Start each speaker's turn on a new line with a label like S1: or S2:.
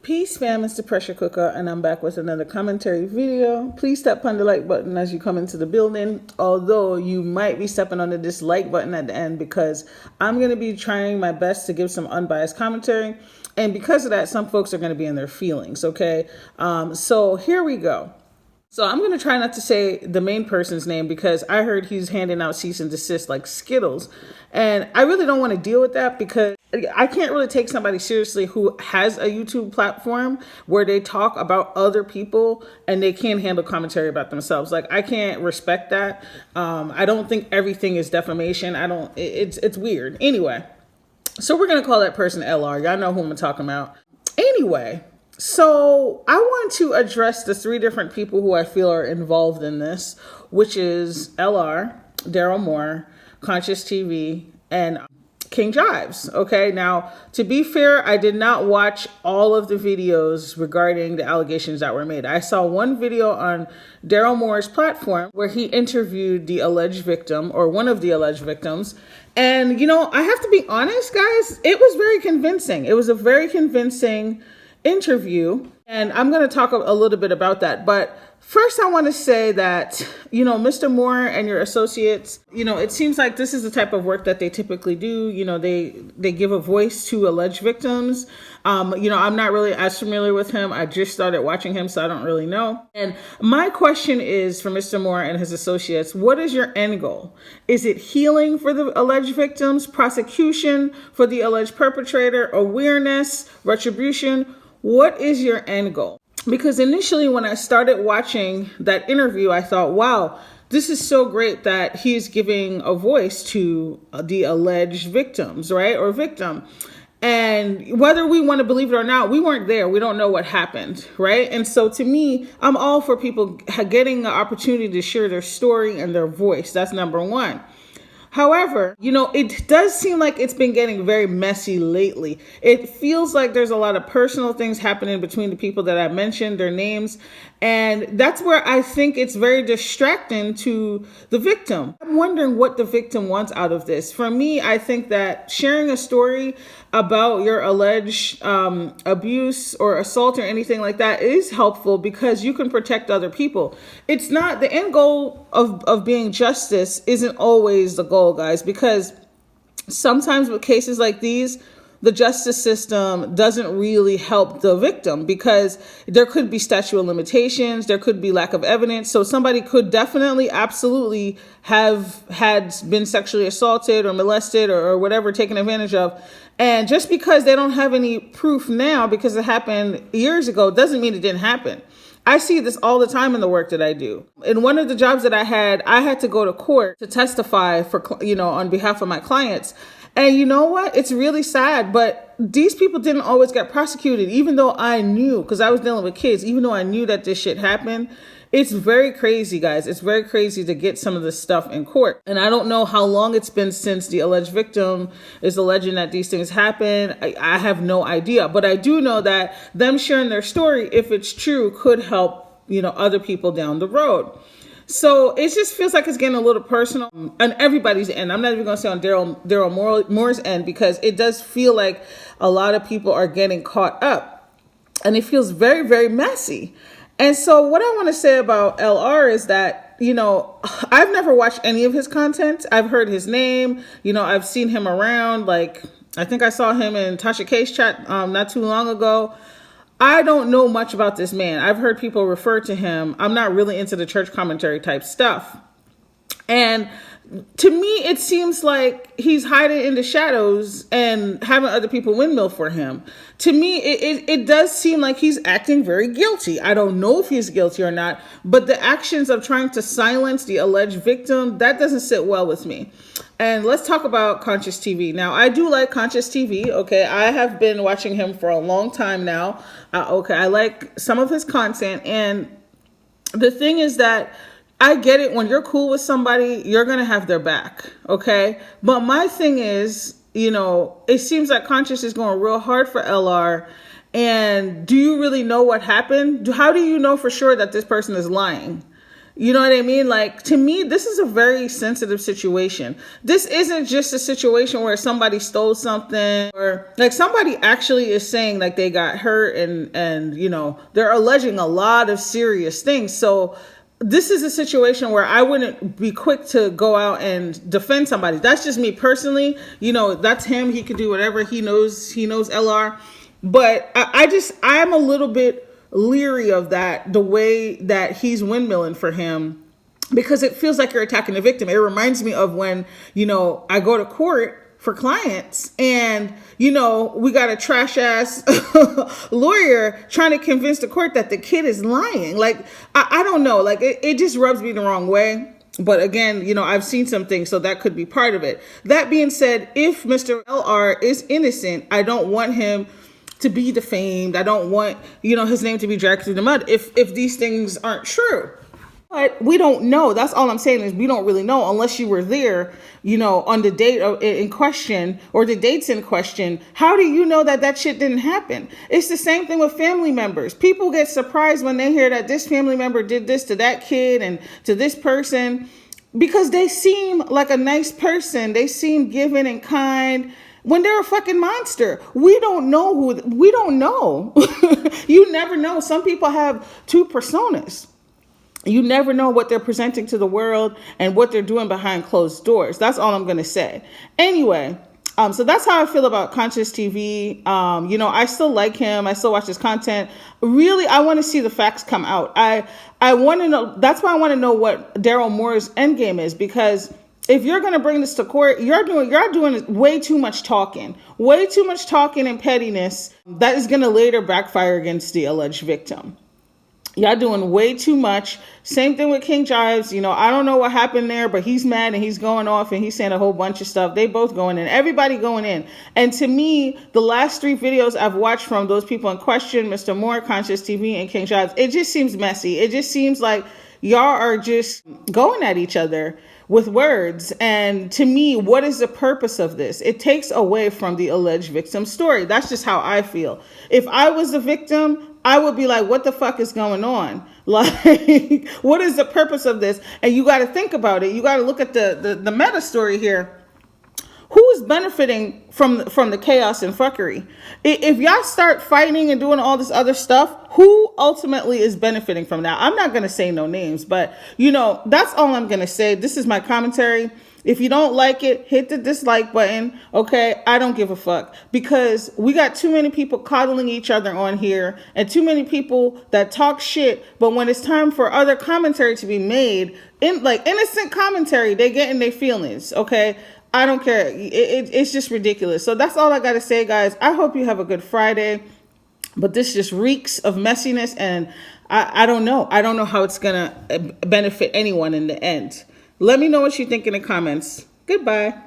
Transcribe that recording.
S1: Peace fam, it's Thepreshacooka, and I'm back with another commentary video. Please step on the like button as you come into the building, although you might be stepping on the dislike button at the end because I'm going to be trying my best to give some unbiased commentary, and because of that, some folks are going to be in their feelings, okay? So here we go. So I'm going to try not to say the main person's name because I heard he's handing out cease and desist like Skittles. And I really don't want to deal with that because I can't really take somebody seriously who has a YouTube platform where they talk about other people and they can't handle commentary about themselves. Like, I can't respect that. I don't think everything is defamation. It's weird. Anyway, so we're going to call that person LR. Y'all know who I'm talking about. Anyway. So I want to address the three different people who I feel are involved in this, which is LR, Darryl Moore, Conciouz TV, and King Jives. Okay, now to be fair, I did not watch all of the videos regarding the allegations that were made. I saw one video on Darryl Moore's platform where he interviewed the alleged victim or one of the alleged victims. And, you know, I have to be honest, guys, it was very convincing. It was a very convincing interview, and I'm going to talk a little bit about that. But first, I want to say that, you know, Mr. Moore and your associates, you know, it seems like this is the type of work that they typically do. You know, they give a voice to alleged victims. You know, I'm not really as familiar with him. I just started watching him, so I don't really know. And my question is for Mr. Moore and his associates, what is your end goal? Is it healing for the alleged victims, prosecution for the alleged perpetrator, awareness, retribution? What is your end goal? Because initially when I started watching that interview, I thought, wow, this is so great that he's giving a voice to the alleged victims, right? Or victim. And whether we want to believe it or not, we weren't there. We don't know what happened, right? And so to me, I'm all for people getting the opportunity to share their story and their voice. That's number one. However, you know, it does seem like it's been getting very messy lately. It feels like there's a lot of personal things happening between the people that I mentioned, their names. And that's where I think it's very distracting to the victim. I'm wondering what the victim wants out of this. For me, I think that sharing a story about your alleged abuse or assault or anything like that is helpful because you can protect other people. It's not the end goal of being justice isn't always the goal, guys, because sometimes with cases like these, the justice system doesn't really help the victim because there could be statute of limitations, there could be lack of evidence. So somebody could definitely, absolutely have been sexually assaulted or molested or whatever, taken advantage of. And just because they don't have any proof now because it happened years ago doesn't mean it didn't happen. I see this all the time in the work that I do. In one of the jobs that I had to go to court to testify for, you know, on behalf of my clients. And you know what? It's really sad, but these people didn't always get prosecuted, even though I knew, because I was dealing with kids, even though I knew that this shit happened. It's very crazy, guys. It's very crazy to get some of this stuff in court. And I don't know how long it's been since the alleged victim is alleging that these things happen. I have no idea. But I do know that them sharing their story, if it's true, could help, you know, other people down the road. So it just feels like it's getting a little personal on everybody's end. I'm not even going to say on Darryl Moore's end because it does feel like a lot of people are getting caught up and it feels very, very messy. And so what I want to say about LR is that, you know, I've never watched any of his content. I've heard his name, you know, I've seen him around. Like, I think I saw him in Tasha K's chat not too long ago. I don't know much about this man. I've heard people refer to him. I'm not really into the church commentary type stuff. And to me, it seems like he's hiding in the shadows and having other people windmill for him. To me, it does seem like he's acting very guilty. I don't know if he's guilty or not, but the actions of trying to silence the alleged victim, that doesn't sit well with me. And let's talk about Conciouz TV. Now, I do like Conciouz TV. Okay, I have been watching him for a long time now. I like some of his content. And the thing is that I get it. When you're cool with somebody, you're going to have their back. Okay. But my thing is, you know, it seems like Conciouz is going real hard for LR. And do you really know what happened? How do you know for sure that this person is lying? You know what I mean? Like, to me, this is a very sensitive situation. This isn't just a situation where somebody stole something, or like somebody actually is saying like they got hurt, and you know, they're alleging a lot of serious things. So this is a situation where I wouldn't be quick to go out and defend somebody. That's just me personally. You know, that's him. He could do whatever he knows. He knows LR. But I'm a little bit leery of that, the way that he's windmilling for him, because it feels like you're attacking the victim. It reminds me of when, you know, I go to court for clients and, you know, we got a trash ass lawyer trying to convince the court that the kid is lying. Like, I don't know, like it just rubs me the wrong way. But again, you know, I've seen some things, so that could be part of it. That being said, if Mr. LR is innocent, I don't want him to be defamed. I don't want, you know, his name to be dragged through the mud if these things aren't true. But we don't know. That's all I'm saying, is we don't really know unless you were there, you know, on the date in question or the dates in question. How do you know that that shit didn't happen? It's the same thing with family members. People get surprised when they hear that this family member did this to that kid and to this person, because they seem like a nice person. They seem giving and kind, when they're a fucking monster. We don't know we don't know. You never know. Some people have two personas. You never know what they're presenting to the world and what they're doing behind closed doors. That's all I'm going to say. Anyway, so that's how I feel about Conciouz TV. You know, I still like him. I still watch his content. Really, I want to see the facts come out. I want to know. That's why I want to know what Darryl Moore's endgame is, because if you're going to bring this to court, you're doing way too much talking and pettiness that is going to later backfire against the alleged victim. Y'all doing way too much. Same thing with King Jives. You know, I don't know what happened there, but he's mad and he's going off and he's saying a whole bunch of stuff. They both going in. Everybody going in. And to me, the last 3 videos I've watched from those people in question, Mr. Moore, Conciouz TV, and King Jives, it just seems messy. It just seems like y'all are just going at each other with words. And to me, what is the purpose of this? It takes away from the alleged victim's story. That's just how I feel. If I was the victim, I would be like, what the fuck is going on? Like, what is the purpose of this? And you got to think about it. You got to look at the meta story here. Who is benefiting from the chaos and fuckery? If y'all start fighting and doing all this other stuff, who ultimately is benefiting from that? I'm not going to say no names, but, you know, that's all I'm going to say. This is my commentary. If you don't like it, hit the dislike button, okay? I don't give a fuck, because we got too many people coddling each other on here and too many people that talk shit, but when it's time for other commentary to be made, like innocent commentary, they get in their feelings, okay? I don't care. It's just ridiculous. So that's all I got to say, guys. I hope you have a good Friday, but this just reeks of messiness, and I don't know. I don't know how it's going to benefit anyone in the end. Let me know what you think in the comments. Goodbye.